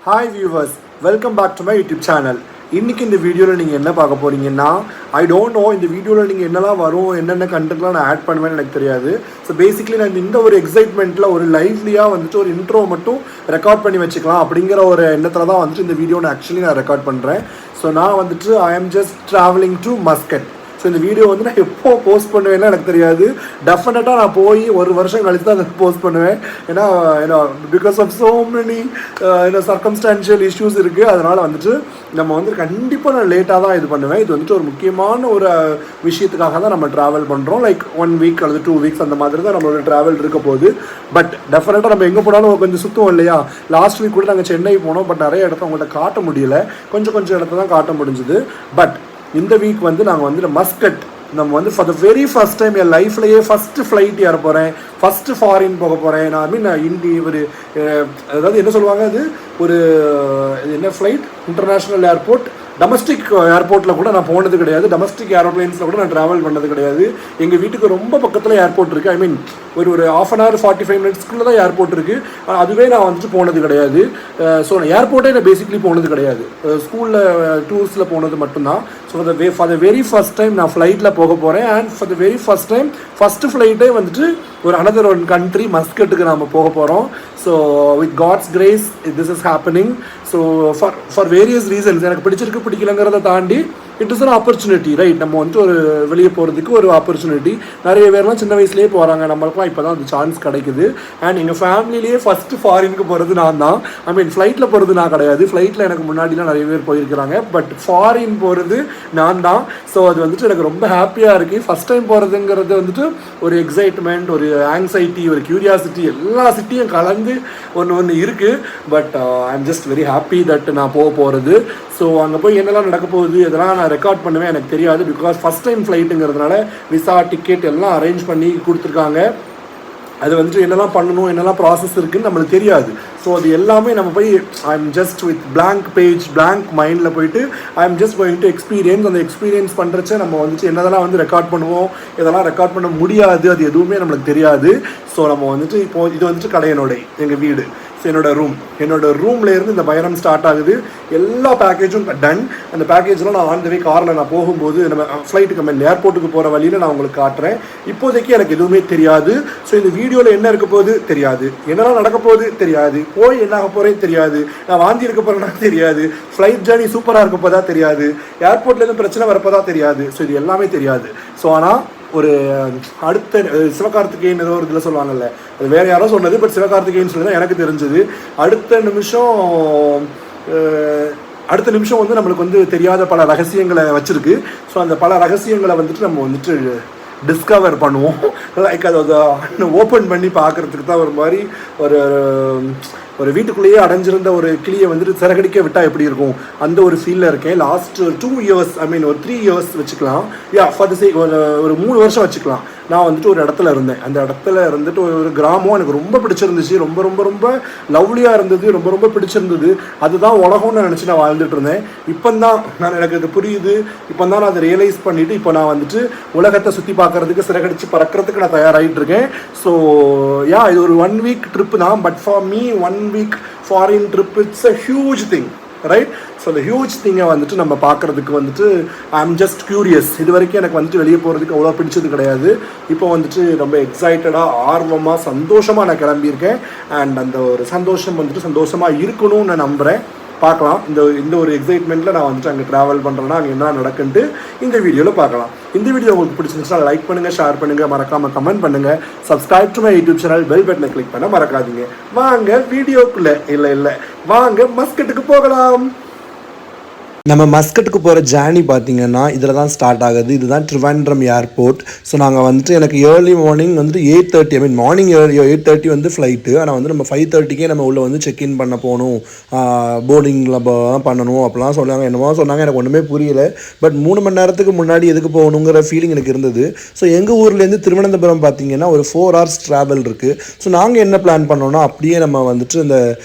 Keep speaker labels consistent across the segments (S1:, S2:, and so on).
S1: Hi viewers, welcome back to my YouTube channel. இன்னைக்கு இந்த வீடியோவில் நீங்கள் என்ன பார்க்க போகிறீங்கன்னா ஐ டோன்ட் நோ இந்த வீடியோவில் நீங்கள் என்னெல்லாம் வரும் என்னென்ன கண்டென்ட்லாம் நான் ஆட் பண்ணுவேன்னு எனக்கு தெரியாது. ஸோ பேசிக்கலி நான் இந்த ஒரு எக்ஸைட்மெண்ட்டில் ஒரு லைவ்லியாக வந்துட்டு ஒரு இன்ட்ரோ மட்டும் ரெக்கார்ட் பண்ணி வச்சுக்கலாம் அப்படிங்கிற ஒரு எண்ணத்தில் தான் வந்துட்டு இந்த வீடியோ நான் ரெக்கார்ட் பண்ணுறேன். ஸோ நான் வந்துட்டு I am just travelling to Muscat. So இந்த வீடியோ வந்து நான் எப்போ போஸ்ட் பண்ணுவேன்னா எனக்கு தெரியாது. டெஃபினட்டாக நான் போய் ஒரு வருஷம் கழித்து தான் அதை போஸ்ட் பண்ணுவேன். ஏன்னா because of so many circumstantial issues இருக்குது. அதனால் வந்துட்டு நம்ம வந்து கண்டிப்பாக நான் லேட்டாக தான் இது பண்ணுவேன். இது வந்துட்டு ஒரு முக்கியமான ஒரு விஷயத்துக்காக தான் நம்ம ட்ராவல் பண்ணுறோம். லைக் 1 வீக் அல்லது 2 வீக்ஸ் அந்த மாதிரி தான் நம்மளோட ட்ராவல் இருக்க போகுது. பட் டெஃபினட்டாக நம்ம எங்கே போனாலும் கொஞ்சம் சுற்றுவோம் இல்லையா. லாஸ்ட் வீக் கூட நாங்கள் சென்னை போனோம். பட் நிறைய இடத்த உங்கள்கிட்ட காட்ட முடியல. கொஞ்சம் இடத்த தான் காட்ட முடிஞ்சுது. பட் இந்த வீக் வந்து நாங்கள் வந்து மஸ்கட் நம்ம வந்து for the very first time என் லைஃப்லேயே ஃபஸ்ட்டு ஃப்ளைட் ஏற போகிறேன். ஃபஸ்ட்டு ஃபாரின் போக போகிறேன். நான் ஒரு அதாவது என்ன சொல்லுவாங்க, அது ஒரு என்ன ஃப்ளைட், இன்டர்நேஷ்னல் ஏர்போர்ட், டொமஸ்டிக் ஏர்போர்ட்டில் கூட நான் போனது கிடையாது. டொமஸ்டிக் ஏரோப்ளைன்ஸில் கூட நான் ட்ராவல் பண்ணது கிடையாது. எங்கள் வீட்டுக்கு ரொம்ப பக்கத்தில் ஏர்போர்ட் இருக்குது. ஐ மீன் ஒரு ½ hour 45 minutesக்குள்ளே தான் ஏர்போர்ட் இருக்குது. அதுவே நான் வந்துட்டு போனது கிடையாது. ஸோ நான் ஏர்போர்ட்டே நான் பேசிக்லி போனது கிடையாது. ஸ்கூலில் டூர்ஸில் போனது மட்டும்தான். So for the very first time நான் ஃப்ளைட்டில் போக போகிறேன். And for the very first time first ஃப்ளைட்டே வந்துட்டு ஒரு அனதர் ஒன் கண்ட்ரி மஸ்கட்டுக்கு நம்ம போக போகிறோம். So with God's grace this is happening. So for various reasons, எனக்கு பிடிக்கலங்கிறத தாண்டி it is an opportunity, right? நம்ம வந்துட்டு ஒரு வெளியே போகிறதுக்கு ஒரு ஆப்பர்ச்சுனிட்டி. நிறைய பேர்லாம் சின்ன வயசுலேயே போகிறாங்க. நம்மளுக்குலாம் இப்போ தான் அந்த சான்ஸ் கிடைக்குது. அண்ட் எங்கள் ஃபேமிலியிலேயே ஃபஸ்ட்டு ஃபாரினுக்கு போகிறது நான் தான். ஐ மீன் ஃப்ளைட்டில் போகிறது நான் கிடையாது. ஃப்ளைட்டில் எனக்கு முன்னாடிலாம் நிறைய பேர் போயிருக்கிறாங்க. பட் ஃபாரின் போகிறது நான் தான். ஸோ அது வந்துட்டு எனக்கு ரொம்ப ஹாப்பியாக இருக்குது. ஃபஸ்ட் டைம் போகிறதுங்கிறது வந்துட்டு ஒரு எக்ஸைட்மெண்ட், ஒரு ஆங்ஸைட்டி, ஒரு க்யூரியாசிட்டி, எல்லா சிட்டியும் கலந்து ஒன்று இருக்குது. But I am just very happy that நான் போகிறது. ஸோ அங்கே போய் என்னெல்லாம் நடக்க போகுது அதெல்லாம் நான் ரெக்கார்ட் பண்ணுவேன் எனக்கு தெரியாது. பிகாஸ் ஃபஸ்ட் டைம் ஃப்ளைட்டுங்கிறதுனால விசா டிக்கெட் எல்லாம் அரேஞ்ச் பண்ணி கொடுத்துருக்காங்க. அது வந்துட்டு என்னெல்லாம் பண்ணணும், என்னெல்லாம் ப்ராசஸ் இருக்குதுன்னு நம்மளுக்கு தெரியாது. ஸோ அது எல்லாமே நம்ம போய் I am just with blank page, blank மைண்டில் போயிட்டு I am just going to experience. அந்த எக்ஸ்பீரியன்ஸ் பண்ணுறச்ச நம்ம வந்துட்டு என்னதெல்லாம் வந்து ரெக்கார்ட் பண்ணுவோம், இதெல்லாம் ரெக்கார்ட் பண்ண முடியாது, அது எதுவுமே நம்மளுக்கு தெரியாது. ஸோ நம்ம வந்துட்டு இப்போது இது வந்துட்டு கடையனோட எங்கள் வீடு. ஸோ என்னோட ரூம்லேருந்து இந்த பயணம் ஸ்டார்ட் ஆகுது. எல்லா பேக்கேஜும் டன். அந்த பேக்கேஜெலாம் நான் ஆன் த வே காரில் நான் போகும்போது நம்ம ஃப்ளைட்டுக்கு மேலே ஏர்போர்ட்டுக்கு போகிற வழியில் நான் உங்களுக்கு காட்டுறேன். இப்போதைக்கு எனக்கு எதுவுமே தெரியாது. ஸோ இந்த வீடியோவில் என்ன இருக்க போகுது தெரியாது, என்னெல்லாம் நடக்க போகுது தெரியாது, போய் என்ன ஆக போகிறேன்னு தெரியாது, நான் வாந்தி இருக்க போகிறேன்னா தெரியாது, ஃப்ளைட் ஜேர்னி சூப்பராக இருக்க போதா தெரியாது, ஏர்போர்ட்லேருந்து பிரச்சனை வரப்போதா தெரியாது. ஸோ இது எல்லாமே தெரியாது. ஸோ ஆனால் ஒரு அடுத்த சிவகார்த்திகேயன் ஏதோ ஒரு இதில் சொல்லுவாங்கல்ல, அது வேறு யாரோ சொன்னது, பட் சிவகார்த்திகேயன் சொல்லி தான் எனக்கு தெரிஞ்சது. அடுத்த நிமிஷம் வந்து நம்மளுக்கு வந்து தெரியாத பல ரகசியங்களை வச்சுருக்கு. ஸோ அந்த பல ரகசியங்களை வந்துட்டு நம்ம வந்துட்டு டிஸ்கவர் பண்ணுவோம். லைக் அதை ஓப்பன் பண்ணி பார்க்குறதுக்கு தான் ஒரு மாதிரி ஒரு வீட்டுக்குள்ளேயே அடைஞ்சிருந்த ஒரு கிளியை வந்துட்டு சிறகடிக்க விட்டால் எப்படி இருக்கும் அந்த ஒரு ஃபீலில் இருக்கேன். லாஸ்ட் 2 years, ஐ மீன் ஒரு 3 years வச்சுக்கலாம். ஃபார் தி சேக் ஒரு 3 வருஷம் வச்சுக்கலாம். நான் வந்துட்டு ஒரு இடத்துல இருந்தேன். அந்த இடத்துல இருந்துட்டு ஒரு கிராமம் எனக்கு ரொம்ப பிடிச்சிருந்துச்சு. ரொம்ப ரொம்ப ரொம்ப லவ்லியாக இருந்தது, ரொம்ப ரொம்ப பிடிச்சிருந்தது. அதுதான் உலகம்னு நினச்சி நான் வாழ்ந்துட்டு இருந்தேன். இப்போ தான் எனக்கு இது புரியுது. இப்போ தான் நான் அதை ரியலைஸ் பண்ணிவிட்டு இப்போ நான் வந்துட்டு உலகத்தை சுற்றி பார்க்குறதுக்கு, சிறகடிச்சு பறக்கிறதுக்கு நான் தயாராகிட்டு இருக்கேன். ஸோ இது ஒரு 1 week ட்ரிப்பு தான். But for me 1 week foreign trip it's a huge thing, right? So அந்த ஹியூஜ் திங்கை வந்துட்டு நம்ம பார்க்குறதுக்கு வந்துட்டு ஐ எம் ஜஸ்ட் க்யூரியஸ். இது வரைக்கும் எனக்கு வந்துட்டு வெளியே போகிறதுக்கு அவ்வளோ பிடிச்சது கிடையாது. இப்போ வந்துட்டு ரொம்ப எக்ஸைட்டடாக, ஆர்வமாக, சந்தோஷமாக நான் கிளம்பியிருக்கேன். அண்ட் அந்த ஒரு சந்தோஷம் வந்துட்டு சந்தோஷமாக இருக்கணும்னு நான் நம்புகிறேன். பார்க்கலாம். இந்த ஒரு எக்ஸைட்மெண்ட்டில் நான் வந்துட்டு அங்கே ட்ராவல் பண்ணுறேன்னா அங்கே என்ன நடக்குன்ட்டு இந்த வீடியோவில் பார்க்கலாம். இந்த வீடியோ உங்களுக்கு பிடிச்சிருந்துச்சுன்னா லைக் பண்ணுங்கள், ஷேர் பண்ணுங்கள், மறக்காமல் கமெண்ட் பண்ணுங்கள். Subscribe to my YouTube channel, bell பட்டனை கிளிக் பண்ண மறக்காதீங்க. வாங்க வீடியோக்குள்ளே இல்லை வாங்க மஸ்கட்டுக்கு போகலாம். நம்ம மஸ்கட்டுக்கு போகிற ஜேர்னி பார்த்திங்கன்னா இதில் தான் ஸ்டார்ட் ஆகுது. இதுதான் ட்ரிவாண்ட்ரம் ஏர்போர்ட். ஸோ நாங்கள் வந்துட்டு எனக்கு ஏர்லி மார்னிங் வந்துட்டு 8:30, ஐ மீன் மார்னிங் 8:30 வந்து ஃப்ளைட்டு. ஆனால் வந்து நம்ம 5:30க்கே நம்ம உள்ளே வந்து செக்இன் பண்ண போகணும், போர்டிங்கில் பண்ணணும் அப்படிலாம் சொன்னாங்க. என்னமோ சொன்னாங்க, எனக்கு ஒன்றுமே புரியல. பட் 3 மணி நேரத்துக்கு முன்னாடி எதுக்கு போகணுங்கிற ஃபீலிங் எனக்கு இருந்தது. ஸோ எங்கள் ஊர்லேருந்து திருவனந்தபுரம் பார்த்திங்கன்னா ஒரு 4 hours ட்ராவல் இருக்குது. ஸோ நாங்கள் என்ன பிளான் பண்ணோன்னா, அப்படியே நம்ம வந்துட்டு இந்த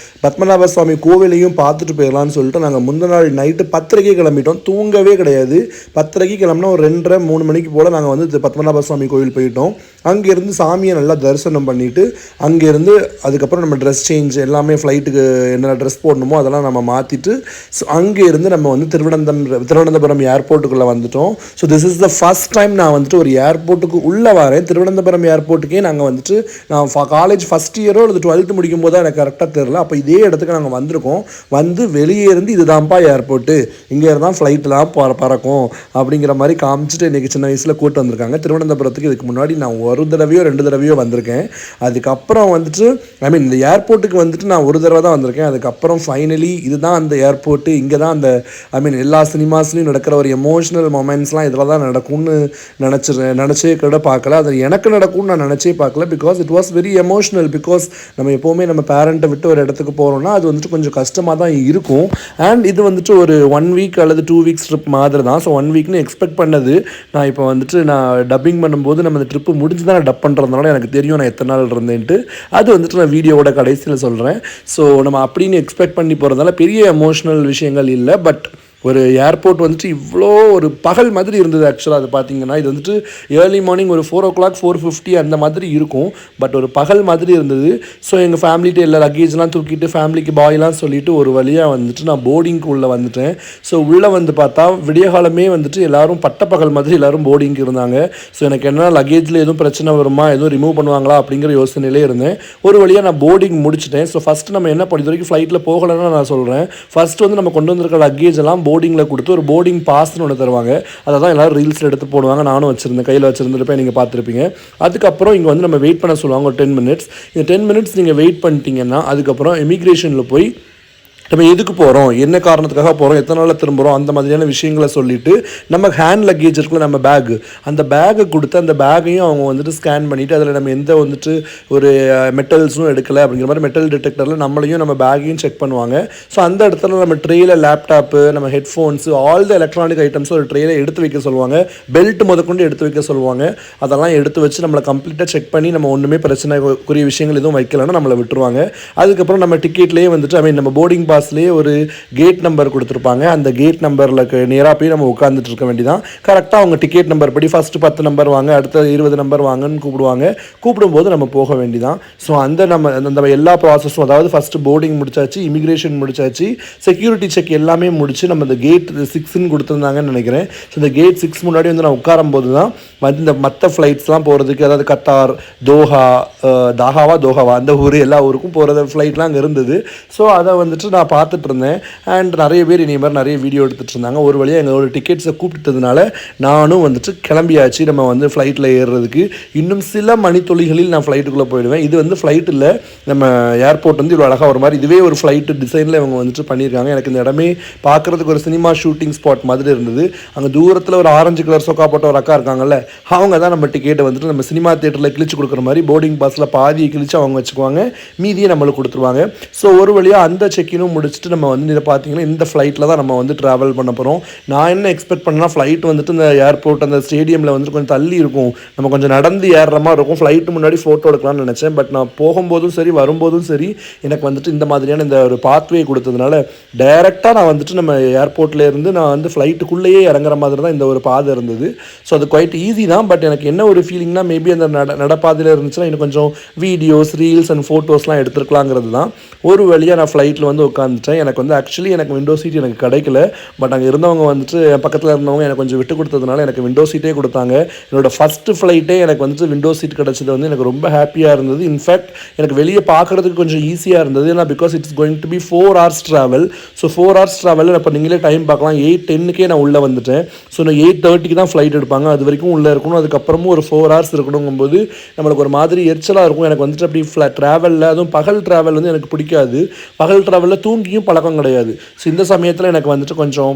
S1: பத்மநாப சுவாமி கோவிலையும் பார்த்துட்டு போயிடலான்னு சொல்லிட்டு நாங்கள் முந்தின நாள் நைட்டு 10 10:30 கிளம்பிட்டோம். தூங்கவே கிடையாது. 10:30 கிளம்பினா ஒரு 2:30 3 மணிக்கு போல் நாங்கள் வந்து பத்மநாப சுவாமி கோவில் போயிட்டோம். அங்கேருந்து சாமியை நல்லா தரிசனம் பண்ணிவிட்டு அங்கேருந்து அதுக்கப்புறம் நம்ம ட்ரெஸ் சேஞ்ச் எல்லாமே ஃப்ளைட்டுக்கு என்னென்ன ட்ரெஸ் போடணுமோ அதெல்லாம் நம்ம மாற்றிட்டு ஸோ அங்கேருந்து நம்ம வந்து திருவனந்தபுரம் ஏர்போர்ட்டுக்குள்ளே வந்துட்டோம். So this is the first time நான் வந்துட்டு ஒரு ஏர்போர்ட்டுக்கு உள்ளே வரேன். திருவனந்தபுரம் ஏர்போர்ட்டுக்கே நாங்கள் வந்துட்டு நான் காலேஜ் ஃபஸ்ட் இயரோ அல்லது 12th முடிக்கும் போது எனக்கு கரெக்டாக தெரில. அப்போ இதே இடத்துக்கு நாங்கள் வந்திருக்கோம். வந்து வெளியே இருந்து இதுதான்ப்பா ஏர்போர்ட்டு, இங்கே இருந்தால் ஃப்ளைட்லாம் பறக்கும் அப்படிங்கிற மாதிரி காமிச்சிட்டு இன்றைக்கி சின்ன வயசில் கூட்டு வந்திருக்காங்க. திருவனந்தபுரத்துக்கு இதுக்கு முன்னாடி நான் ஒரு தடவையோ 2 தடவையோ வந்திருக்கேன். அதுக்கப்புறம் வந்துட்டு இந்த ஏர்போர்ட்டுக்கு வந்துட்டு நான் ஒரு தடவை தான் வந்திருக்கேன். அதுக்கப்புறம் ஃபைனலி இதுதான் அந்த ஏர்போர்ட்டு, இங்கே தான் அந்த எல்லா சினிமாஸ்லையும் நடக்கிற ஒரு எமோஷ்னல் மொமெண்ட்ஸ்லாம் இதில் தான் நடக்கும்னு நினச்சே கூட பார்க்கல. அது எனக்கு நடக்கும்னு நான் நினச்சே பார்க்கல. Because it was very emotional. Because நம்ம எப்போவுமே நம்ம பேரண்ட்டை விட்டு ஒரு இடத்துக்கு போகிறோம்னா அது வந்துட்டு கொஞ்சம் கஷ்டமாக தான் இருக்கும். அண்ட் இது வந்துட்டு ஒரு 1 வீக் அல்லது 2 வீக்ஸ் ட்ரிப் மாதிரி தான். ஸோ 1 வீக்னு எக்ஸ்பெக்ட் பண்ணது. நான் இப்போ வந்துட்டு நான் டப்பிங் பண்ணும்போது நம்ம இந்த ட்ரிப்பு முடிஞ்சு தான் டப் பண்ணுறதுனால எனக்கு தெரியும் நான் எத்தனை நாள் இருந்தேன்ட்டு. அது வந்துட்டு நான் வீடியோவோட கடைசியில் சொல்கிறேன். ஸோ நம்ம அப்படின்னு எக்ஸ்பெக்ட் பண்ணி போகிறதுனால பெரிய எமோஷ்னல் விஷயங்கள் இல்லை. பட் ஒரு ஏர்போர்ட் வந்துட்டு இவ்வளோ ஒரு பகல் மாதிரி இருந்தது. ஆக்சுவலாக அது பார்த்தீங்கன்னா இது வந்துட்டு ஏர்லி மார்னிங் ஒரு 4 o'clock 4:50 அந்த மாதிரி இருக்கும். பட் ஒரு பகல் மாதிரி இருந்தது. ஸோ எங்கள் ஃபேமிலிட்டு எல்லா லக்கேஜ்லாம் தூக்கிட்டு ஃபேமிலிக்கு பாய்லாம் சொல்லிவிட்டு ஒரு வழியாக வந்துட்டு நான் போர்டிங்க்கு உள்ளே வந்துட்டேன். ஸோ உள்ளே வந்து பார்த்தா விடிய காலமே வந்துட்டு எல்லோரும் பட்டப்பகல் மாதிரி எல்லோரும் போர்டிங்க்கு இருந்தாங்க. ஸோ எனக்கு என்ன லக்கேஜில் எதுவும் பிரச்சனை வருமா, எதுவும் ரிமூவ் பண்ணுவாங்களா அப்படிங்கிற யோசனையிலே இருந்தேன். ஒரு வழியாக நான் போர்டிங் முடிச்சிட்டேன். ஸோ ஃபஸ்ட்டு நம்ம என்ன இது வரைக்கும் ஃப்ளைட்டில் போகலைன்னு நான் சொல்கிறேன். ஃபஸ்ட்டு வந்து நம்ம கொண்டு வந்திருக்க லக்கேஜ் எல்லாம் போர்டிங்கில் கொடுத்து ஒரு போர்டிங் பாஸ்ன்னு ஒன்று தருவாங்க. அதை தான் எல்லோரும் ரீல்ஸில் எடுத்து போடுவாங்க. நானும் வச்சுருந்தேன், கையில் வச்சுருந்துருப்பேன், நீங்கள் பார்த்துருப்பீங்க. அதுக்கப்புறம் இங்கே வந்து நம்ம வெயிட் பண்ண சொல்லுவாங்க ஒரு 10 minutes. இந்த 10 minutes நீங்கள் வெயிட் பண்ணிட்டீங்கன்னா அதுக்கப்புறம் இமிக்ரேஷனில் போய் நம்ம எதுக்கு போகிறோம், என்ன காரணத்துக்காக போகிறோம், எத்தனை நாளில் திரும்புகிறோம், அந்த மாதிரியான விஷயங்களை சொல்லிவிட்டு நம்ம ஹேண்ட் லக்கேஜ் இருக்குல்ல, நம்ம பேக்கு, அந்த பேக்கை கொடுத்து அந்த பேக்கையும் அவங்க வந்துட்டு ஸ்கேன் பண்ணிவிட்டு அதில் நம்ம எந்த வந்துட்டு ஒரு மெட்டல்ஸும் எடுக்கலை அப்படிங்கிற மாதிரி மெட்டல் டிடெக்டரில் நம்மளையும் நம்ம பேக்கையும் செக் பண்ணுவாங்க. ஸோ அந்த இடத்துல நம்ம ட்ரெயில் லேப்டாப்பு, நம்ம ஹெட்ஃபோன்ஸு, ஆல் த எலக்ட்ரானிக் ஐட்டம்ஸும் ஒரு ட்ரெயில் எடுத்து வைக்க சொல்லுவாங்க. பெல்ட் முதற்கொண்டு எடுத்து வைக்க சொல்லுவாங்க. அதெல்லாம் எடுத்து வச்சு நம்மளை கம்ப்ளீட்டாக செக் பண்ணி நம்ம ஒன்றுமே பிரச்சனைக்குரிய விஷயங்கள் எதுவும் வைக்கலைன்னா நம்மளை விட்டுருவாங்க. அதுக்கப்புறம் நம்ம டிக்கெட்லேயே வந்துட்டு நம்ம போர்டிங் பாஸ்லேயே ஒரு கேட் நம்பர் கொடுத்துருப்பாங்க. அந்த கேட் நம்பரில் நேராக போய் நம்ம உட்காந்துட்டு இருக்க வேண்டியதான். கரெக்டாக அவங்க டிக்கெட் நம்பர் படி ஃபஸ்ட்டு 10 நம்பர் வாங்க, அடுத்த 20 நம்பர் வாங்கன்னு கூப்பிடுவாங்க. கூப்பிடும்போது நம்ம போக வேண்டியதான். ஸோ நம்ம எல்லா ப்ராசஸும், அதாவது ஃபஸ்ட்டு போர்டிங் முடிச்சாச்சு, இமிக்ரேஷன் முடிச்சாச்சு, செக்யூரிட்டி செக் எல்லாமே முடிச்சு நம்ம இந்த கேட் 6ன்னு கொடுத்துருந்தாங்கன்னு நினைக்கிறேன். ஸோ இந்த கேட் 6 முன்னாடி வந்து நான் உட்காரும் போது தான் வந்து இந்த மற்ற ஃப்ளைட்ஸ்லாம் போகிறதுக்கு, அதாவது கத்தார், தோஹாவா அந்த ஊர் எல்லா ஊருக்கும் போகிறது ஃப்ளைட்லாம் அங்கே இருந்தது. ஸோ அதை வந்துட்டு நான் பார்த்துட்டு இருந்தேன். அண்ட் நிறைய பேர் இனி மாதிரி நிறைய வீடியோ எடுத்துகிட்டு இருந்தாங்க. ஒரு வழியாக எங்களோட டிக்கெட்ஸை கூப்பிட்டதுனால நானும் வந்துட்டு கிளம்பியாச்சு நம்ம வந்து ஃப்ளைட்டில் ஏறுறதுக்கு. இன்னும் சில மணித்துளிகளில் நான் ஃப்ளைட்டுக்குள்ளே போயிடுவேன். இது வந்து ஃப்ளைட் இல்லை, நம்ம ஏர்போர்ட் வந்து இவ்வளோ அழகாக ஒரு மாதிரி இதுவே ஒரு ஃப்ளைட்டு டிசைனில் இவங்க வந்துட்டு பண்ணியிருக்காங்க. எனக்கு இந்த இடமே பார்க்குறதுக்கு ஒரு சினிமா ஷூட்டிங் ஸ்பாட் மாதிரி இருந்தது. அங்கே தூரத்தில் ஒரு ஆரஞ்சு கலர் சொக்கா போட்ட ஒரு அக்கா இருக்காங்கல்ல, அவங்க தான் நம்ம டிக்கெட்டை வந்துட்டு நம்ம சினிமா தேட்டரில் கிழிச்சு கொடுக்குற மாதிரி போர்டிங் பாஸில் பாதியை கிழிச்சு அவங்க வச்சுக்குவாங்க, மீதியை நம்மளுக்கு கொடுத்துருவாங்க. ஸோ ஒரு வழியாக அந்த செக்கினும் முடிச்சுட்டு நம்ம வந்து இதை பார்த்தீங்கன்னா இந்த ஃப்ளைட்டில் தான் நம்ம வந்து ட்ராவல் பண்ண போகிறோம். நான் என்ன எக்ஸ்பெக்ட் பண்ணால் ஃப்ளைட் வந்துட்டு இந்த ஏர்போர்ட் அந்த ஸ்டேடியமில் வந்துட்டு கொஞ்சம் தள்ளி இருக்கும், நம்ம கொஞ்சம் நடந்து ஏறுற மாதிரி இருக்கும், ஃப்ளைட்டு முன்னாடி ஃபோட்டோ எடுக்கலாம்னு நினச்சேன். பட் நான் போகும்போதும் சரி வரும்போதும் சரி எனக்கு வந்துட்டு இந்த மாதிரியான இந்த ஒரு பாத்வே கொடுத்ததுனால டைரெக்டாக நான் வந்துட்டு நம்ம ஏர்போர்ட்லேருந்து நான் வந்து ஃப்ளைட்டுக்குள்ளேயே இறங்குற மாதிரி தான் இந்த ஒரு பாதை இருந்தது. ஸோ அது குவைட் ஈஸி தான். பட் எனக்கு என்ன ஒரு ஃபீலிங்னா மேபி அந்த நடப்பாதையில் இருந்துச்சுன்னா இன்னும் கொஞ்சம் வீடியோஸ், ரீல்ஸ் அண்ட் ஃபோட்டோஸ்லாம் எடுத்துருக்கலாங்கிறது தான். ஒரு வழியாக நான் ஃப்ளைட்டில் வந்து உட்காந்துட்டேன். எனக்கு வந்து ஆக்சுவலி எனக்கு விண்டோ சீட் எனக்கு கிடைக்கல. பட் அங்கே இருந்தவங்க வந்துட்டு என் பக்கத்தில் இருந்தவங்க எனக்கு கொஞ்சம் விட்டு கொடுத்ததுனால எனக்கு விண்டோ சீட்டே கொடுத்தாங்க. என்னோட ஃபஸ்ட்டு ஃப்ளைட்டே எனக்கு வந்துட்டு விண்டோ சீட் கிடச்சது வந்து எனக்கு ரொம்ப ஹாப்பியாக இருந்தது. இன்ஃபேக்ட் எனக்கு வெளியே பார்க்குறதுக்கு கொஞ்சம் ஈஸியாக இருந்தது. ஏன்னா because it's going to be 4 hours travel. So 4 hours ட்ராவலில் இப்போ நீங்களே டைம் பார்க்கலாம், 8:10 நான் உள்ளே வந்துட்டேன். ஸோ நான் 8:30 தான் ஃப்ளைட் எடுப்பாங்க, அது வரைக்கும் உள்ளே இருக்கணும். அதுக்கப்புறமும் ஒரு 4 hours இருக்கணுங்கும்போது நம்மளுக்கு ஒரு மாதிரி எரிச்சலாக இருக்கும். எனக்கு வந்துட்டு அப்படி ட்ராவலில், அதுவும் பகல் ட்ராவல் வந்து எனக்கு பிடிக்காது. பகல் ட்ராவலில் தூங்கியும் பழக்கம் கிடையாது. ஸோ இந்த சமயத்தில் எனக்கு வந்துட்டு கொஞ்சம்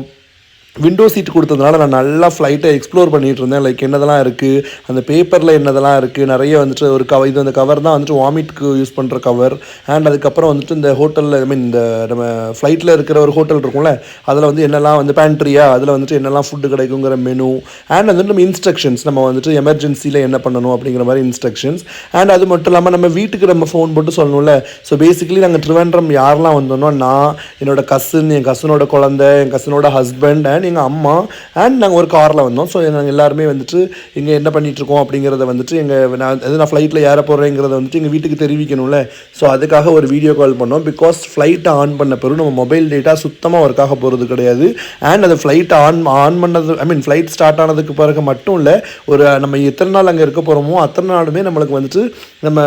S1: விண்டோ சீட் கொடுத்ததுனால நான் நல்லா ஃப்ளைட்டை எக்ஸ்ப்ளோர் பண்ணிகிட்டு இருந்தேன். லைக் என்னதெல்லாம் இருக்குது, அந்த பேப்பரில் என்னதெல்லாம் இருக்குது, நிறைய வந்துட்டு ஒரு இது அந்த கவர் தான் வந்துட்டு வாமிட்க்கு யூஸ் பண்ணுற கவர். அண்ட் அதுக்கப்புறம் வந்துட்டு இந்த ஹோட்டலில் இந்த நம்ம ஃப்ளைட்டில் இருக்கிற ஒரு ஹோட்டல் இருக்கும்ல, அதில் வந்து என்னெல்லாம் வந்து பேண்ட்ரியா, அதில் வந்துட்டு என்னெல்லாம் ஃபுட்டு கிடைக்குங்கிற மெனு. அண்ட் வந்துட்டு நம்ம இன்ஸ்ட்ரக்ஷன்ஸ், நம்ம வந்துட்டு எமர்ஜென்சியில் என்ன பண்ணணும் அப்படிங்கிற மாதிரி இன்ஸ்ட்ரக்ஷன்ஸ். அண்ட் அது மட்டும் இல்லாமல் நம்ம வீட்டுக்கு நம்ம ஃபோன் போட்டு சொல்லணும்ல. ஸோ பேசிக்கலி நாங்கள் ட்ரிவாண்ட்ரம் யாரெல்லாம் வந்தோம்னா, நான், என்னோட கசின், என் கசினோட குழந்தை, என் கசினோட ஹஸ்பண்ட் அண்ட் எங்கள் அம்மா அண்ட் நாங்கள் ஒரு காரில் வந்தோம். ஸோ நாங்கள் எல்லாருமே வந்துட்டு இங்கே என்ன பண்ணிகிட்ருக்கோம் அப்படிங்கிறத வந்துட்டு நான் ஃப்ளைட்டில் ஏற போகிறேங்கிறத வந்துட்டு எங்கள் வீட்டுக்கு தெரிவிக்கணும்ல. ஸோ அதுக்காக ஒரு வீடியோ கால் பண்ணோம். பிகாஸ் ஃப்ளைட்டை ஆன் பண்ண பிறகு நம்ம மொபைல் டேட்டா சுத்தமாக ஒர்க் ஆக போகிறது கிடையாது. அண்ட் அது ஃப்ளைட்டை ஆன் பண்ணது ஃப்ளைட் ஸ்டார்ட் ஆனதுக்கு பிறகு மட்டும் இல்லை, ஒரு நம்ம எத்தனை நாள் அங்கே இருக்க போகிறோமோ அத்தனை நாளுமே நம்மளுக்கு வந்துட்டு நம்ம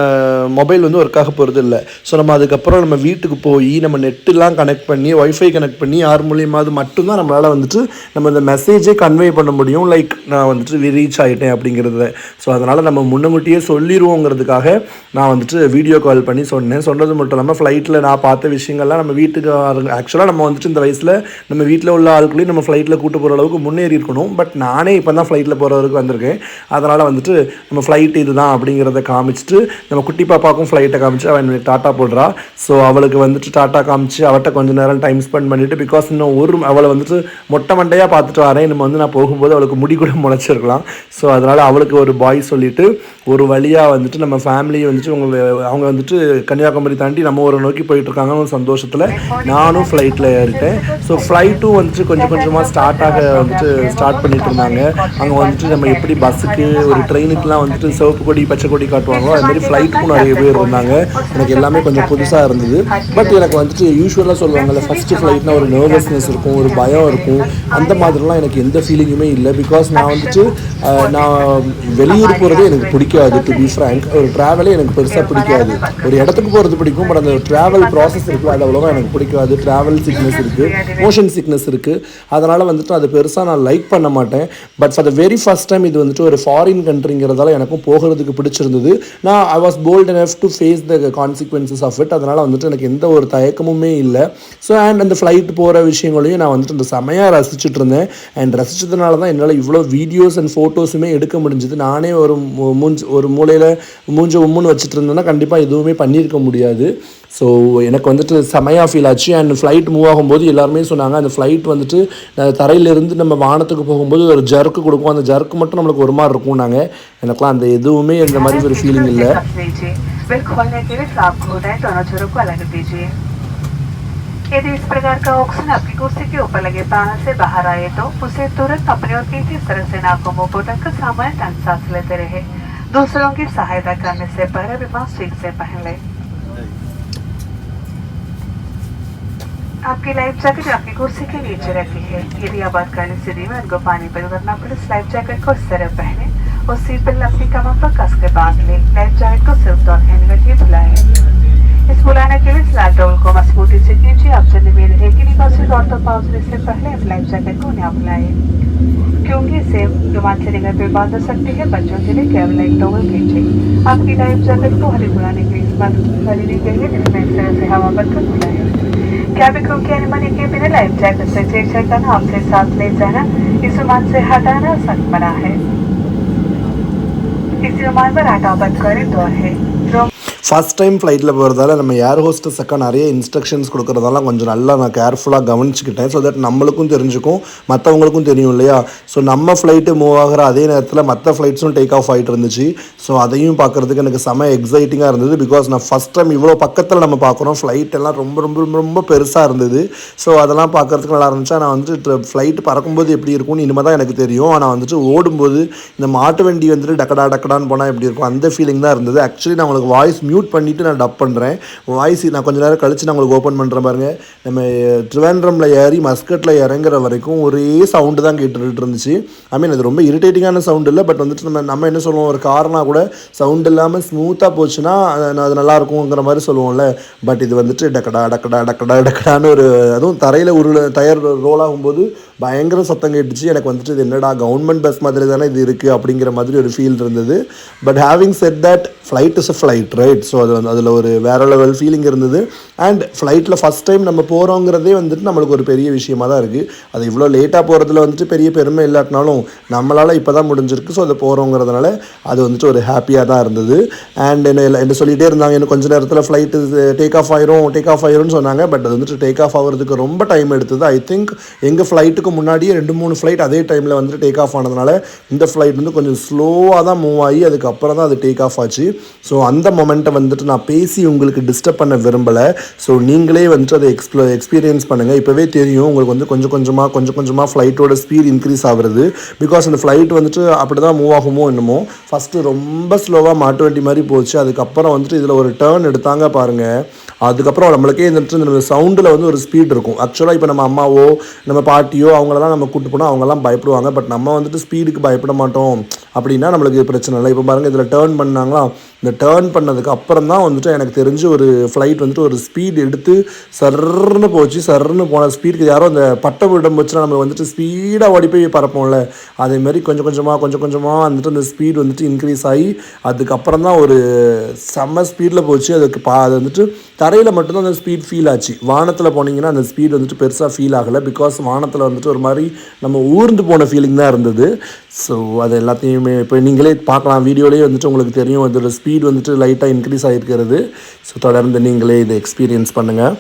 S1: மொபைல் வந்து ஒர்க் ஆக போகிறது இல்லை. ஸோ நம்ம அதுக்கப்புறம் நம்ம வீட்டுக்கு போய் நம்ம நெட்டெலாம் கனெக்ட் பண்ணி ஒய்ஃபை கனெக்ட் பண்ணி யார் மூலியமாவது மட்டும்தான் நம்மளால் வந்துட்டு நம்ம இந்த மெசேஜே கன்வே பண்ண முடியும். லைக் நான் வந்துட்டு ரீச் ஆகிட்டேன் அப்படிங்கிறத. ஸோ அதனால் நம்ம முன்னமுட்டியே சொல்லிடுவோங்கிறதுக்காக நான் வந்துட்டு வீடியோ கால் பண்ணி சொன்னேன். சொன்னது மட்டும் இல்லாமல் ஃப்ளைட்டில் நான் பார்த்த விஷயங்கள்லாம் நம்ம வீட்டுக்கு ஆக்சுவலாக நம்ம வந்துட்டு இந்த வயசில் நம்ம வீட்டில் உள்ள ஆட்களையும் நம்ம ஃப்ளைட்டில் கூட்டு போகிற அளவுக்கு முன்னேறி இருக்கணும். பட் நானே இப்போ தான் ஃப்ளைட்டில் போகிறவருக்கு வந்திருக்கேன். அதனால் வந்துட்டு நம்ம ஃப்ளைட் இது தான் அப்படிங்கிறத காமிச்சிட்டு நம்ம குட்டி பாப்பாவுக்கும் ஃப்ளைட்டை காமிச்சு அவன் டாட்டா போடுறா. ஸோ அவளுக்கு வந்துட்டு டாட்டா காமிச்சு அவட்ட கொஞ்சம் நேரம் டைம் ஸ்பெண்ட் பண்ணிவிட்டு, பிகாஸ் இன்னும் அவளை வந்துட்டு மொட்டை மண்டையாக பார்த்துட்டு வரேன். நம்ம வந்து நான் போகும்போது அவளுக்கு முடி கூட முளைச்சிருக்கலாம். ஸோ அதனால் அவளுக்கு ஒரு பாய் சொல்லிவிட்டு ஒரு வழியாக வந்துட்டு நம்ம ஃபேமிலியை வந்துட்டு அவங்க வந்துட்டு கன்னியாகுமரி தாண்டி நம்ம ஒரு நோக்கி போயிட்டுருக்காங்கன்னு ஒரு சந்தோஷத்தில் நானும் ஃப்ளைட்டில் ஏறிட்டேன். ஸோ ஃப்ளைட்டும் வந்துட்டு கொஞ்சம் கொஞ்சமாக ஸ்டார்ட் பண்ணிட்டு இருந்தாங்க. அங்கே வந்துட்டு நம்ம எப்படி பஸ்ஸுக்கு ஒரு ட்ரெயினுக்குலாம் வந்துட்டு சிவப்பு கொடி பச்சை கொடி காட்டுவாங்களோ அதுமாதிரி ஃப்ளைட்டுக்கும் நிறைய பேர் இருந்தாங்க. எனக்கு எல்லாமே கொஞ்சம் புதுசாக இருந்தது. பட் எனக்கு வந்துட்டு யூஸ்வலாக சொல்லுவாங்கல்ல, ஃபஸ்ட்டு ஃப்ளைட்னா ஒரு நர்வஸ்னஸ் இருக்கும், ஒரு பயம் இருக்கும். அந்த மாதிரிலாம் எனக்கு எந்த ஃபீலிங்குமே இல்லை. பிகாஸ் நான் வந்துட்டு நான் வெளியூர் போகிறதே எனக்கு பிடிக்காது. டு பி ஃப்ராங்க், ஒரு ட்ராவலே எனக்கு பெருசாக பிடிக்காது. ஒரு இடத்துக்கு போகிறது பிடிக்கும், பட் அந்த ட்ராவல் ப்ராசஸ் இருக்குது அது அவ்வளோவா எனக்கு பிடிக்காது. ட்ராவல் சிக்னஸ் இருக்குது, மோஷன் சிக்னஸ் இருக்குது. அதனால் வந்துட்டு அது பெருசாக நான் லைக் பண்ண மாட்டேன். But for the very first time இது வந்துட்டு ஒரு ஃபாரின் கண்ட்ரிங்கிறதால எனக்கும் போகிறதுக்கு பிடிச்சிருந்தது. நான் I was bold enough to face the consequences of it. அதனால் வந்துட்டு எனக்கு எந்த ஒரு தயக்கமுமே இல்லை. ஸோ அண்ட் அந்த ஃப்ளைட் போகிற விஷயங்களையும் நான் வந்துட்டு இந்த செமையாக ரசிச்சுட்டு இருந்தேன். அண்ட் ரசித்ததுனால தான் என்னால் இவ்வளோ வீடியோஸ் அண்ட் ஃபோட்டோஸுமே எடுக்க முடிஞ்சுது. நானே ஒரு மூலையில் மூஞ்ச உம்முன்னு வச்சுட்டு இருந்தேன்னா கண்டிப்பாக எதுவுமே பண்ணியிருக்க முடியாது. ஸோ எனக்கு வந்துட்டு செமையாக ஃபீல் ஆச்சு. அண்ட் ஃப்ளைட் மூவ் ஆகும்போது எல்லாருமே சொன்னாங்க அந்த ஃப்ளைட் வந்துட்டு தரையிலேருந்து நம்ம வானத்துக்கு போகும்போது ஒரு ஜர்க்கு கொடுக்கும், அந்த ஜர்க்கு மட்டும் நம்மளுக்கு ஒரு மாதிரி இருக்கும். நாங்கள் எனக்குலாம் அந்த எதுவுமே இந்த மாதிரி ஒரு ஃபீலிங் இல்லை.
S2: यदि इस प्रकार का ऑक्सीजन आपकी कुर्सी के ऊपर लगे प्राण से बाहर आए तो उसे तुरंत अपने और पीछे इस तरह से नाकों मुंह को ढककर सामान्य ढंग सांस लेते रहे। दूसरों की सहायता करने से पहले भी मास्क ठीक से पहन ले। आपकी लाइफ जैकेट आपकी कुर्सी के नीचे रखी है। यदि आपातकालीन स्थिति में उनको पानी पर उतरना पड़े लाइफ जैकेट को इस तरह पहने और सीट बेल्ट अपनी कमर पर कस के बांध ले। लाइफ जैकेट को सिर्फ और हैंडगट बुलाए। इस बुलाने के लिए स्लैट डोल को मजबूती से खींचिए। आपसे निवेदन है कि निकासी दौड़ पर पहुंचने से पहले आप लाइफ जैकेट को न बुलाए, क्योंकि इसे विमान से निगल पे बांध सकती है। बच्चों के लिए केवल एक टॉवल खींचे। आपकी लाइफ जैकेट को हरी बुलाने के लिए खरीदी गई है, जिसमें इस तरह से हवा भरकर बुलाए। कैबिन क्रू की अनुमति के बिना लाइफ जैकेट से छेड़छाड़ करना, आपसे सांस ले जाना इस विमान से हटाना सख्त मना है। इस विमान पर हटाओ बंद करें दौर है।
S1: ஃபஸ்ட் டைம் ஃப்ளைட்டில் போகிறதால நம்ம ஏர் ஹோஸ்டஸாக நிறைய இன்ஸ்ட்ரக்ஷன்ஸ் கொடுக்குறதால கொஞ்சம் நல்லா நான் கேர்ஃபுல்லாக கவனிச்சுக்கிட்டேன். ஸோ தட் நம்மளுக்கும் தெரிஞ்சுக்கும், மற்றவங்களுக்கும் தெரியும் இல்லையா. ஸோ நம்ம ஃப்ளைட்டு மூவ் ஆகிற அதே நேரத்தில் மற்ற ஃப்ளைட்ஸும் டேக் ஆஃப் ஆகிட்டு இருந்துச்சு. ஸோ அதையும் பார்க்குறதுக்கு எனக்கு செம எக்ஸைட்டிங்காக இருந்தது. பிகாஸ் நான் ஃபஸ்ட் டைம் இவ்வளோ பக்கத்தில் நம்ம பார்க்குறோம். ஃப்ளைட் எல்லாம் ரொம்ப ரொம்ப ரொம்ப பெருசாக இருந்தது. ஸோ அதெல்லாம் பார்க்குறதுக்கு நல்லா இருந்துச்சு. நான் வந்துட்டு ஃப்ளைட் பறக்கும்போது எப்படி இருக்கும்னு இனிமேல் தான் எனக்கு தெரியும். ஆனால் வந்துட்டு ஓடும்போது இந்த மாட்டு வண்டி வந்துட்டு டக்கடான்னு போனால் எப்படி இருக்கும் அந்த ஃபீலிங் தான் இருந்தது. ஆக்சுவலி நான் உங்களுக்கு வாய்ஸ் மியூட் பண்ணிவிட்டு நான் டப் பண்ணுறேன். வாய்ஸ் நான் கொஞ்சம் நேரம் கழித்து நான் உங்களுக்கு ஓப்பன் பண்ணுறேன் பாருங்கள். நம்ம ட்ரிவாண்ட்ரமில் ஏறி மஸ்கட்டில் இறங்குற வரைக்கும் ஒரே சவுண்டு தான் கேட்டுட்டு இருந்துச்சு. அது ரொம்ப இரிட்டேட்டிங்கான சவுண்டு இல்லை. பட் வந்துட்டு நம்ம என்ன சொல்லுவோம், ஒரு கார்னால் கூட சவுண்ட் இல்லாமல் ஸ்மூத்தாக போச்சுன்னா அது நல்லாயிருக்குங்கிற மாதிரி சொல்லுவோம்ல. பட் இது வந்துட்டு டக்கடான்னு ஒரு அதுவும் தரையில் டயர் ரோல் ஆகும்போது பயங்கர சத்தம் கேட்டுச்சு. எனக்கு வந்துட்டு இது என்னடா கவர்மெண்ட் பஸ் மாதிரி தானே இது இருக்குது அப்படிங்கிற மாதிரி ஒரு ஃபீல் இருந்தது. But having set that flight is a flight right. So அது வந்து அதில் ஒரு வேற லெவல் ஃபீலிங் இருந்தது. அண்ட் ஃப்ளைட்டில் ஃபஸ்ட் டைம் நம்ம போகிறோங்கிறதே வந்துட்டு நம்மளுக்கு ஒரு பெரிய விஷயமா தான் இருக்குது. அது இவ்வளோ லேட்டாக போகிறதுல வந்துட்டு பெரிய பெருமை இல்லாட்டினாலும் நம்மளால் இப்போ தான் முடிஞ்சிருக்கு. ஸோ அதை போகிறோங்கிறதுனால அது வந்துட்டு ஒரு ஹாப்பியாக தான் இருந்தது. அண்ட் என்ன சொல்லிகிட்டே இருந்தாங்க, இன்னும் கொஞ்சம் நேரத்தில் ஃப்ளைட்டு டேக் ஆஃப் ஆயிரும்னு சொன்னாங்க. பட் அது வந்துட்டு டேக் ஆஃப் ஆகிறதுக்கு ரொம்ப டைம் எடுத்தது. ஐ திங்க் எங்கள் ஃப்ளைட்டுக்கு முன்னாடியே 2-3 ஃப்ளைட் அதே டைமில் வந்துட்டு டேக் ஆஃப் ஆனதுனால இந்த ஃப்ளைட் வந்து கொஞ்சம் ஸ்லோவாக தான் மூவ் ஆகி அதுக்கப்புறம் தான் அது டேக் ஆஃப் ஆச்சு. ஸோ அந்த மொமெண்ட்டை வந்துட்டு நான் பேசி உங்களுக்கு டிஸ்டர்ப் பண்ண விரும்பலை. ஸோ நீங்களே வந்துட்டு அதை எக்ஸ்பீரியன்ஸ் பண்ணுங்கள். இப்போவே தெரியும் உங்களுக்கு வந்து கொஞ்சம் கொஞ்சமாக ஃப்ளைட்டோட ஸ்பீட் இன்க்ரீஸ் ஆகுறது. பிகாஸ் அந்த ஃப்ளைட் வந்துட்டு அப்படி தான் மூவ் ஆகுமோ என்னமோ. ஃபஸ்ட்டு ரொம்ப ஸ்லோவாக மாட்டு வண்டி மாதிரி போச்சு. அதுக்கப்புறம் வந்துட்டு இதில் ஒரு டேர்ன் எடுத்தாங்க பாருங்கள். அதுக்கப்புறம் நம்மளுக்கே வந்துட்டு இந்த சவுண்டில் வந்து ஒரு ஸ்பீட் இருக்கும். ஆக்சுவலாக இப்போ நம்ம அம்மாவோ நம்ம பாட்டியோ அவங்களெல்லாம் நம்ம கூப்பிட்டு போனால் அவங்கெல்லாம் பயப்படுவாங்க. பட் நம்ம வந்துட்டு ஸ்பீடுக்கு பயப்பட மாட்டோம் அப்படின்னா நம்மளுக்கு பிரச்சனை இல்லை. இப்போ பாருங்கள் இதில் டேர்ன் பண்ணாங்களா, இந்த டேர்ன் பண்ணதுக்கு அப்புறம் தான் வந்துட்டு எனக்கு தெரிஞ்சு ஒரு ஃப்ளைட் வந்துட்டு ஒரு ஸ்பீட் எடுத்து சர்ன்னு போச்சு. சர்ன்னு போன ஸ்பீடுக்கு யாரோ அந்த பட்டை விடம் வச்சுன்னா நம்ம வந்துட்டு ஸ்பீடாக ஓடி போய் பறப்போம்ல, அதேமாதிரி கொஞ்சம் கொஞ்சமாக வந்துட்டு அந்த ஸ்பீட் வந்துட்டு இன்க்ரீஸ் ஆகி அதுக்கப்புறம் தான் ஒரு செம்ம ஸ்பீடில் போச்சு. அது வந்துட்டு தரையில் மட்டும்தான் அந்த ஸ்பீட் ஃபீல் ஆச்சு. வானத்தில் போனீங்கன்னா அந்த ஸ்பீட் வந்துட்டு பெருசாக ஃபீல் ஆகலை. பிகாஸ் வானத்தில் வந்துட்டு ஒரு மாதிரி நம்ம ஊர்ந்து போன ஃபீலிங் தான் இருந்தது. ஸோ அது எல்லாத்தையுமே இப்போ நீங்களே பார்க்கலாம், வீடியோலேயே வந்துட்டு உங்களுக்கு தெரியும் அதோட ஸ்பீட் வந்துட்டு லைட்டாக இன்க்ரீஸ் ஆகிருக்கிறது. ஸோ தொடர்ந்து நீங்களே இதை எக்ஸ்பீரியன்ஸ் பண்ணுங்கள்.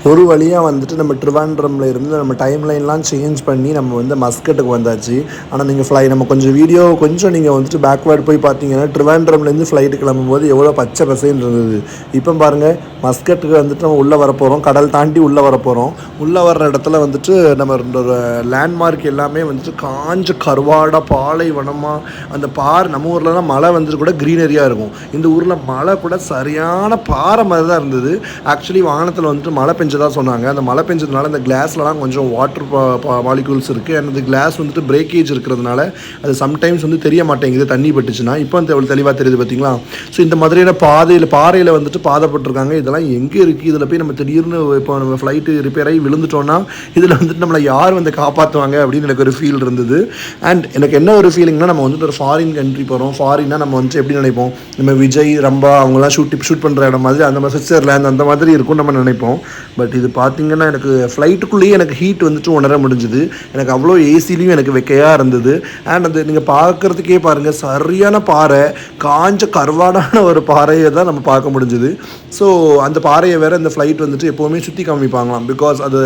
S1: ஒரு வழியாக வந்துட்டு நம்ம ட்ரிவாண்ட்ரமில் இருந்து நம்ம டைம் லைன்லாம் சேஞ்ச் பண்ணி நம்ம வந்து மஸ்கட்டுக்கு வந்தாச்சு. ஆனால் நீங்கள் நம்ம கொஞ்சம் வீடியோ கொஞ்சம் நீங்கள் வந்துட்டு பேக்வேர்டு போய் பார்த்தீங்கன்னா ட்ரிவாண்ட்ரம்லேருந்து ஃப்ளைட்டு கிளம்பும்போது எவ்வளோ பச்சை பசேன்னு இருந்தது. இப்போ பாருங்கள் மஸ்கட்டுக்கு வந்துட்டு நம்ம உள்ளே வரப்போகிறோம், கடல் தாண்டி உள்ளே வரப்போகிறோம். உள்ளே வர்ற இடத்துல வந்துட்டு நம்ம லேண்ட்மார்க் எல்லாமே வந்துட்டு காஞ்ச கருவாடாக பாலைவனமாக அந்த நம்ம ஊர்லலாம் மழை வந்துட்டு கூட க்ரீனரியாக இருக்கும். இந்த ஊரில் மழை கூட சரியான பாறை மாதிரி தான் இருந்தது. ஆக்சுவலி வானத்தில் வந்துட்டு மழை பெஞ்சதாக சொன்னாங்க. அந்த மழை பெஞ்சதுனால இந்த கிளாஸ்லலாம் கொஞ்சம் வாட்டர் மாலிகூல்ஸ் இருக்குது. அண்ட் அந்த கிளாஸ் வந்துட்டு பிரேக்கேஜ் இருக்கிறதுனால அது சம்டைம்ஸ் வந்து தெரிய மாட்டேங்குது தண்ணி பட்டுச்சுன்னா. இப்போ வந்து எவ்வளோ தெளிவாக தெரியுது பார்த்தீங்களா. ஸோ இந்த மாதிரியான பாறையில் வந்துட்டு பாதைப்பட்டிருக்காங்க. இதெல்லாம் எங்கே இருக்குது, இதில் போய் நம்ம திடீர்னு இப்போ நம்ம ஃப்ளைட்டு ரிப்பேர் ஆகி விழுந்துட்டோன்னா இதில் வந்துட்டு நம்மளை யார் வந்து காப்பாற்றுவாங்க அப்படின்னு எனக்கு ஒரு ஃபீல் இருந்தது. அண்ட் எனக்கு என்ன ஒரு ஃபீலிங்னா, நம்ம வந்துட்டு ஒரு ஃபாரின் கண்ட்ரி போகிறோம். ஃபாரின்னா நம்ம வந்துட்டு எப்படி நினைப்போம், நம்ம விஜய் ரம்பா அவங்களாம் ஷூட் பண்ணுற இடம் மாதிரி அந்த மாதிரி சுவிட்சர்லாந்து அந்த மாதிரி இருக்கும் நம்ம நினைப்போம். பட் இது பார்த்திங்கன்னா எனக்கு ஃப்ளைட்டுக்குள்ளேயே எனக்கு ஹீட் வந்துட்டு உணர முடிஞ்சுது. எனக்கு அவ்வளோ ஏசிலையும் எனக்கு வெக்கையாக இருந்தது. அண்ட் அது நீங்கள் பார்க்குறதுக்கே பாருங்கள், சரியான பாறை, காஞ்ச கருவாடான ஒரு பாறையை தான் நம்ம பார்க்க முடிஞ்சுது. ஸோ அந்த பாறையை வேறு இந்த ஃப்ளைட் வந்துட்டு எப்போவுமே சுற்றி காமிப்பாங்களாம். பிகாஸ் அது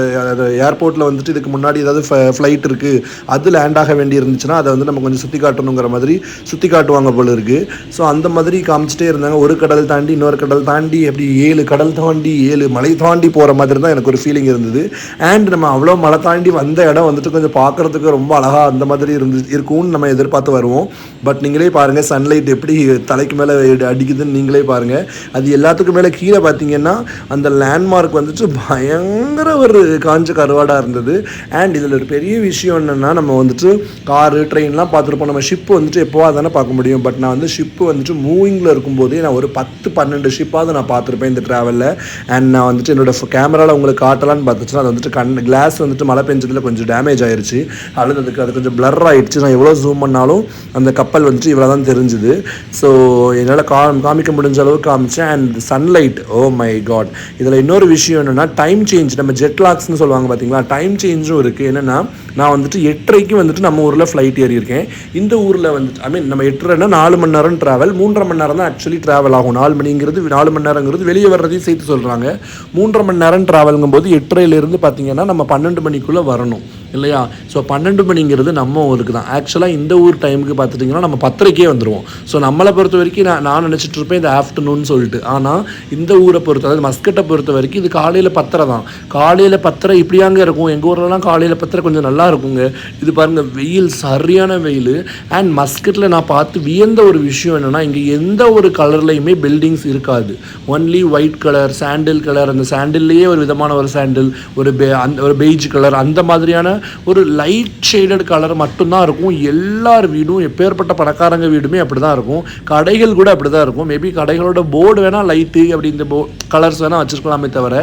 S1: ஏர்போர்ட்டில் வந்துட்டு இதுக்கு முன்னாடி ஏதாவது ஃப்ளைட் இருக்குது அது லேண்ட் ஆக வேண்டி இருந்துச்சுன்னா அதை வந்து நம்ம கொஞ்சம் சுற்றி காட்டணுங்கிற மாதிரி சுற்றி காட்டுவாங்க போல இருக்குது. ஸோ அந்த மாதிரி காமிச்சிட்டே இருந்தாங்க. ஒரு கடல் தாண்டி இன்னொரு கடல் தாண்டி அப்படி 7 கடல் தாண்டி 7 மலை தாண்டி போகிற மாதிரி தான் எனக்கு ஒரு ஃபீலிங் இருந்தது. அண்ட் நம்ம அவ்வளோ மலை தாண்டி வந்த இடம் வந்துட்டு கொஞ்சம் பார்க்குறதுக்கு ரொம்ப அழகாக அந்த மாதிரி இருக்கும்னு நம்ம எதிர்பார்த்து வருவோம். பட் நீங்களே பாருங்கள், சன்லைட் எப்படி தலைக்கு மேலே அடிக்குதுன்னு நீங்களே பாருங்கள். அது எல்லாத்துக்கும் மேலே கீழே பார்த்தீங்கன்னா அந்த லேண்ட்மார்க் வந்துட்டு பயங்கர ஒரு காஞ்ச கருவாடாக இருந்தது. அண்ட் இதில் ஒரு பெரிய விஷயம் என்னென்னா, நம்ம வந்துட்டு காரு ட்ரெயின்லாம் பார்த்துருப்போம், நம்ம ஷிப்பு வந்துட்டு எப்போவா தானே பார்க்க முடியும். பட் நான் வந்து ஷிப்பு வந்துட்டு மூவிங்கில் இருக்கும்போதே நான் ஒரு 10-12 ஷிப்பாவது நான் பார்த்துருப்பேன் இந்த ட்ராவலில். அண்ட் நான் வந்துட்டு என்னோடய கேமராவில் உங்களுக்கு காட்டலான்னு பார்த்துச்சுன்னா அது வந்துட்டு கிளாஸ் வந்துட்டு மழை பெஞ்சதில் கொஞ்சம் டேமேஜ் ஆயிடுச்சு. அது கொஞ்சம் பிளர் ஆகிடுச்சு. நான் எவ்வளோ ஜூம் பண்ணாலும் அந்த கப்பல் வந்துட்டு இவ்வளோ தான் தெரிஞ்சுது. ஸோ என்னால் காமிக்க முடிஞ்ச அளவுக்கு காமிச்சேன். And sunlight, oh my God. இதில் இன்னொரு விஷயம் என்னென்னா, டைம் சேஞ்ச், நம்ம ஜெட்லாக்ஸ்னு சொல்லுவாங்க பார்த்தீங்களா, டைம் சேஞ்சும் இருக்குது. என்னென்னா, நான் வந்துட்டு 8:30 வந்துட்டு நம்ம ஊரில் ஃப்ளைட் ஏறியிருக்கேன். இந்த ஊரில் வந்துட்டு நம்ம 8:30னா 4 மணி நேரம் ட்ராவல், 3.5 மணி நேரம் தான் ஆக்சுவலி ட்ராவல் ஆகும். 4 மணி நேரங்கிறது வெளியே வர்றதையும் சேர்த்து சொல்கிறாங்க. 3.5 மணி நேரம் ட்ராவலுங்கும்போது 8:30லேருந்து பார்த்தீங்கன்னா நம்ம 12 மணிக்குள்ளே வரணும் இல்லையா. ஸோ 12 மணிங்கிறது நம்ம ஊருக்கு தான். ஆக்சுவலாக இந்த ஊர் டைமுக்கு பார்த்துட்டிங்கன்னா நம்ம 10:30க்கே வந்துடுவோம். ஸோ நம்மளை பொறுத்த வரைக்கும் நான் நினச்சிட்டு இருப்பேன் இந்த ஆஃப்டர்நூன் சொல்லிட்டு. ஆனால் இந்த ஊரை பொறுத்த, அதாவது மஸ்கட்டை பொறுத்த வரைக்கும் இது காலையில் 10:30 தான். காலையில் 10:30 இப்படியாங்க இருக்கும். எங்கள் ஊர்லலாம் காலையில் 10:30 கொஞ்சம் நல்லா இருக்குங்க. இது பாருங்கள், வெயில், சரியான வெயில். அண்ட் மஸ்கட்டில் நான் பார்த்து வியந்த ஒரு விஷயம் என்னென்னா, இங்கே எந்த ஒரு கலர்லையுமே பில்டிங்ஸ் இருக்காது. ஒன்லி ஒயிட் கலர், சாண்டில் கலர், அந்த சாண்டில்லையே ஒரு விதமான ஒரு சாண்டில், ஒரு பெய்ஜ் கலர், அந்த மாதிரியான ஒரு லைட் ஷேடட் கலர் மட்டும்தான் இருக்கும். எல்லார் வீடும், எப்பேற்பட்ட பணக்காரங்க வீடுமே அப்படி தான் இருக்கும். கடைகள் கூட அப்படி தான் இருக்கும். மேபி கடைகளோட போர்டு வேணால் லைட்டு அப்படி இந்த கலர்ஸ் வேணால் வச்சுருக்கலாமே தவிர,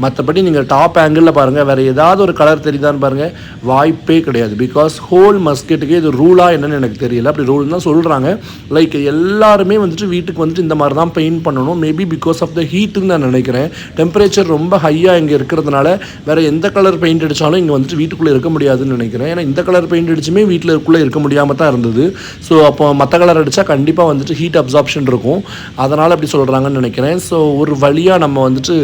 S1: மற்றபடி நீங்கள் டாப் ஆங்கிளில் பாருங்கள், வேறு ஏதாவது ஒரு கலர் தெரியுதான்னு பாருங்கள், வாய்ப்பே கிடையாது. பிகாஸ் ஹோல் மஸ்கெட்டுக்கே இது ரூலாக என்னன்னு எனக்கு தெரியல. அப்படி ரூல் தான் சொல்கிறாங்க. லைக் எல்லாருமே வந்துட்டு வீட்டுக்கு வந்துட்டு இந்த மாதிரி தான் பெயிண்ட் பண்ணணும். மேபி பிகாஸ் ஆஃப் த ஹீட்டுன்னு நான் நினைக்கிறேன். டெம்பரேச்சர் ரொம்ப ஹையாக இங்கே இருக்கிறதுனால வேறு எந்த கலர் பெயிண்ட் அடித்தாலும் இங்கே வந்துட்டு வீட்டுக்குள்ளே இருக்க முடியாதுன்னு நினைக்கிறேன். ஏன்னா இந்த கலர் பெயிண்ட் அடிச்சுமே வீட்டில் இருக்க முடியாமல் தான் இருந்தது. ஸோ அப்போ மற்ற கலர் அடித்தா கண்டிப்பாக வந்துட்டு ஹீட் அப்சார்ப்ஷன் இருக்கும். அதனால் அப்படி சொல்கிறாங்கன்னு நினைக்கிறேன். ஸோ ஒரு வழியாக நம்ம வந்துட்டு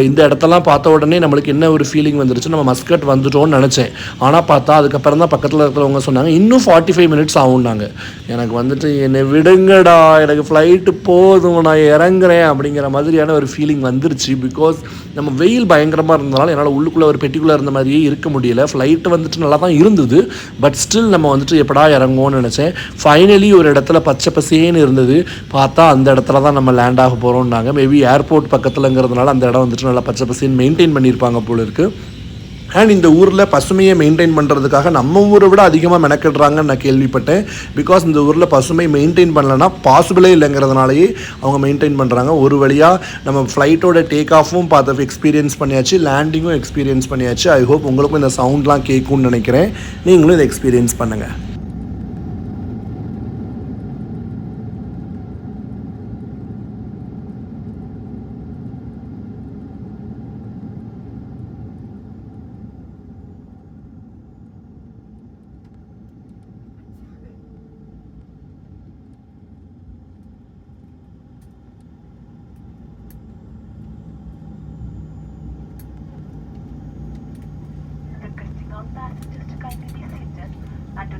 S1: இந்த இடத்தெல்லாம் பார்த்த உடனே நம்மளுக்கு என்ன ஒரு ஃபீலிங் வந்துருச்சு, நம்ம மஸ்கட் வந்துட்டோம்னு நினச்சேன். ஆனால் பார்த்தா அதுக்கப்புறம் தான் பக்கத்தில் இருக்கிறவங்க சொன்னாங்க இன்னும் 45 மினிட்ஸ் ஆகும்னாங்க. எனக்கு வந்துட்டு என்னை விடுங்கடா, எனக்கு ஃப்ளைட்டு போதும், நான் இறங்குறேன் அப்படிங்கிற மாதிரியான ஒரு ஃபீலிங் வந்துருச்சு. பிகாஸ் நம்ம வெயில் பயங்கரமாக இருந்தனால என்னால் உள்ளுக்குள்ளே ஒரு பெட்டிக்குள்ளே இருந்த மாதிரியே இருக்க முடியல. ஃப்ளைட்டு வந்துட்டு நல்லா தான் இருந்தது. பட் ஸ்டில் நம்ம வந்துட்டு எப்படா இறங்குவோன்னு நினச்சேன். ஃபைனலி ஒரு இடத்துல பச்சை பசேன்னு இருந்தது. பார்த்தா அந்த இடத்துல தான் நம்ம லேண்ட் ஆக போகிறோம்னாங்க. மேபி ஏர்போர்ட் பக்கத்துலங்கிறதுனால அந்த இடம் வந்துட்டு நல்லா பச்சை பசேன்னு மெயின்டைன் பண்ணியிருப்பாங்க போல இருக்குது. அண்ட் இந்த ஊரில் பசுமையை மெயின்டைன் பண்ணுறதுக்காக நம்ம ஊரை விட அதிகமாக மெனக்கிடுறாங்கன்னு நான் கேள்விப்பட்டேன். பிகாஸ் இந்த ஊரில் பசுமை மெயின்டைன் பண்ணலன்னா பாசிபிளே இல்லைங்கிறதுனாலேயே அவங்க மெயின்டைன் பண்ணுறாங்க. ஒரு வழியாக நம்ம ஃப்ளைட்டோட டேக் ஆஃபும் பார்த்து எக்ஸ்பீரியன்ஸ் பண்ணியாச்சு, லேண்டிங்கும் எக்ஸ்பீரியன்ஸ் பண்ணியாச்சு. ஐ ஹோப் உங்களுக்கும் இந்த சவுண்ட்லாம் கேட்கும்னு நினைக்கிறேன். நீங்களும் இதை எக்ஸ்பீரியன்ஸ் பண்ணுங்கள்.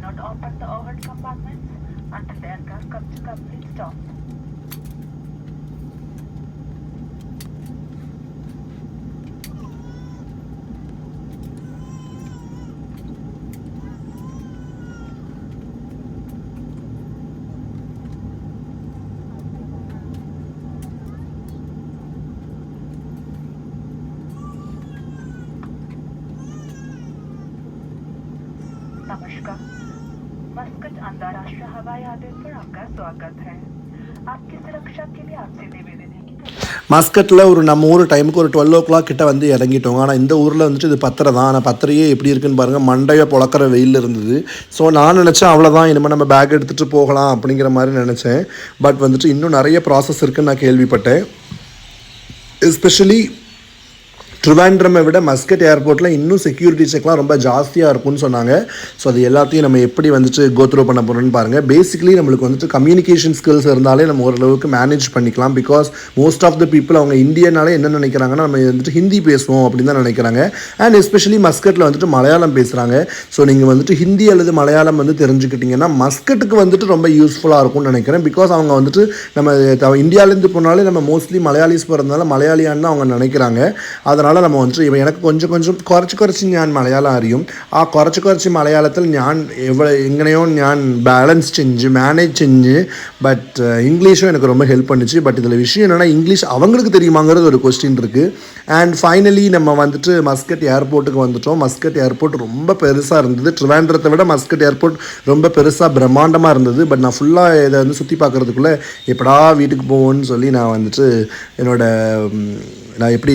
S2: not open the overhead compartments until the aircraft comes to complete stop. नमस्कार, मस्कट अंतर्राष्ट्रीय हवाई अड्डे पर आपका स्वागत है। आपकी सुरक्षा के लिए आपसे निवेदन है कि
S1: மஸ்கட்டில் ஒரு நம்ம ஊர் டைமுக்கு ஒரு 12 கிட்ட வந்து இறங்கிட்டோங்க. ஆனால் இந்த ஊரில் வந்துட்டு இது 10 தான். ஆனால் 10 எப்படி இருக்குன்னு பாருங்கள், மண்டையை பொழக்கிற வெயில் இருந்தது. ஸோ நான் நினச்சேன் அவ்வளோதான், இனிமேல் நம்ம பேக் எடுத்துகிட்டு போகலாம் அப்படிங்கிற மாதிரி நினச்சேன். பட் வந்துட்டு இன்னும் நிறைய ப்ராசஸ் இருக்குதுன்னு நான் கேள்விப்பட்டேன். எஸ்பெஷலி ட்ரிவாண்ட்ரமை விட மஸ்கட் ஏர்போர்ட்டில் இன்னும் செக்யூரிட்டி செக்லாம் ரொம்ப ஜாஸ்தியாக இருக்கும்னு சொன்னாங்க. ஸோ அது எல்லாத்தையும் நம்ம எப்படி வந்துட்டு கோத்ரூ பண்ண போகிறோன்னு பாருங்கள். பேசிக்கலி நம்மளுக்கு வந்துட்டு கம்யூனிகேஷன் ஸ்கில்ஸ் இருந்தாலே நம்ம ஓரளவுக்கு மேனேஜ் பண்ணிக்கலாம். Because most of the people அவங்க இந்தியனாலே என்ன நினைக்கிறாங்கன்னா, நம்ம வந்துட்டு ஹிந்தி பேசுவோம் அப்படின்னு தான் நினைக்கிறாங்க. அண்ட் எஸ்பெஷலி மஸ்கட்டில் வந்துட்டு மலையாளம் பேசுகிறாங்க. ஸோ நீங்கள் வந்துட்டு ஹிந்தி அல்லது மலையாளம் வந்து தெரிஞ்சுக்கிட்டிங்கன்னா மஸ்கட்டுக்கு வந்துட்டு ரொம்ப யூஸ்ஃபுல்லாக இருக்கும்னு நினைக்கிறேன். பிகாஸ் அவங்க வந்துட்டு நம்ம இந்தியாவிலேருந்து போனாலே நம்ம மோஸ்ட்லி மலையாளிஸ் போகிறதுனால மலையாளியான்னு அவங்க நினைக்கிறாங்க. அதனால் நம்ம வந்துட்டு ഇവ എനിക്ക് கொஞ்சம் കുറച്ച് ഞാൻ മലയാളം അറിയും. ആ കുറച്ച് മലയാളത്തിൽ ഞാൻ എങ്ങനെയോ ഞാൻ பேலன்ஸ் செஞ்சு மேனேஜ் செஞ்சு பட் இங்கிலீஷும் எனக்கு ரொம்ப ஹெல்ப் பண்ணிச்சு. பட் இதில் விஷயம் என்னென்னா, இங்கிலீஷ் அவங்களுக்கு தெரியுமாங்கிறது ஒரு கொஸ்டின் இருக்குது. அண்ட் ஃபைனலி நம்ம வந்துட்டு மஸ்கட் ஏர்போர்ட்டுக்கு வந்துட்டோம். மஸ்கட் ஏர்போர்ட் ரொம்ப பெருசாக இருந்தது. ட்ரிவாண்ட்ரத்தை விட மஸ்கட் ஏர்போர்ட் ரொம்ப பெருசாக பிரம்மாண்டமாக இருந்தது. பட் நான் ஃபுல்லாக இதை வந்து சுற்றி பார்க்குறதுக்குள்ளே எப்படா வீட்டுக்கு போவோன்னு சொல்லி நான் வந்துட்டு நான் எப்படி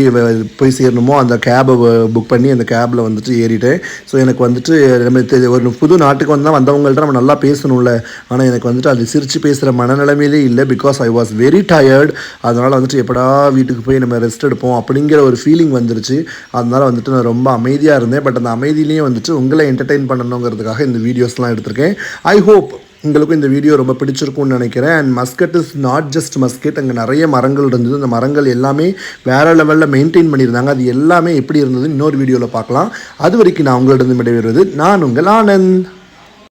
S1: போய் சேரணுமோ அந்த கேபை புக் பண்ணி அந்த கேபில் வந்துட்டு ஏறிட்டேன். ஸோ எனக்கு வந்துட்டு நம்ம ஒரு புது நாட்டுக்கு வந்தவங்கள்ட்ட நம்ம நல்லா பேசணும்ல. ஆனால் எனக்கு வந்துட்டு அது சிரித்து பேசுகிற மனநிலைமையிலே இல்லை. Because I was very tired. அதனால் வந்துட்டு எப்படா வீட்டுக்கு போய் நம்ம ரெஸ்ட் எடுப்போம் அப்படிங்கிற ஒரு ஃபீலிங் வந்துருச்சு. அதனால் வந்துட்டு நான் ரொம்ப அமைதியாக இருந்தேன். பட் அந்த அமைதியிலேயே வந்துட்டு உங்களை என்டர்டெயின் பண்ணணுங்கிறதுக்காக இந்த வீடியோஸ்லாம் எடுத்திருக்கேன். ஐ ஹோப் உங்களுக்கும் இந்த வீடியோ ரொம்ப பிடிச்சிருக்கும்னு நினைக்கிறேன். And Muscat is not just Muscat. அங்கே நிறைய மரங்கள் இருந்தது. அந்த மரங்கள் எல்லாமே வேறு லெவலில் மெயின்டைன் பண்ணியிருந்தாங்க. அது எல்லாமே எப்படி இருந்தது இன்னொரு வீடியோவில் பார்க்கலாம். அது வரைக்கும் நான் உங்களிடம் விடைபெறுவது நான் உங்கள் ஆனந்த்.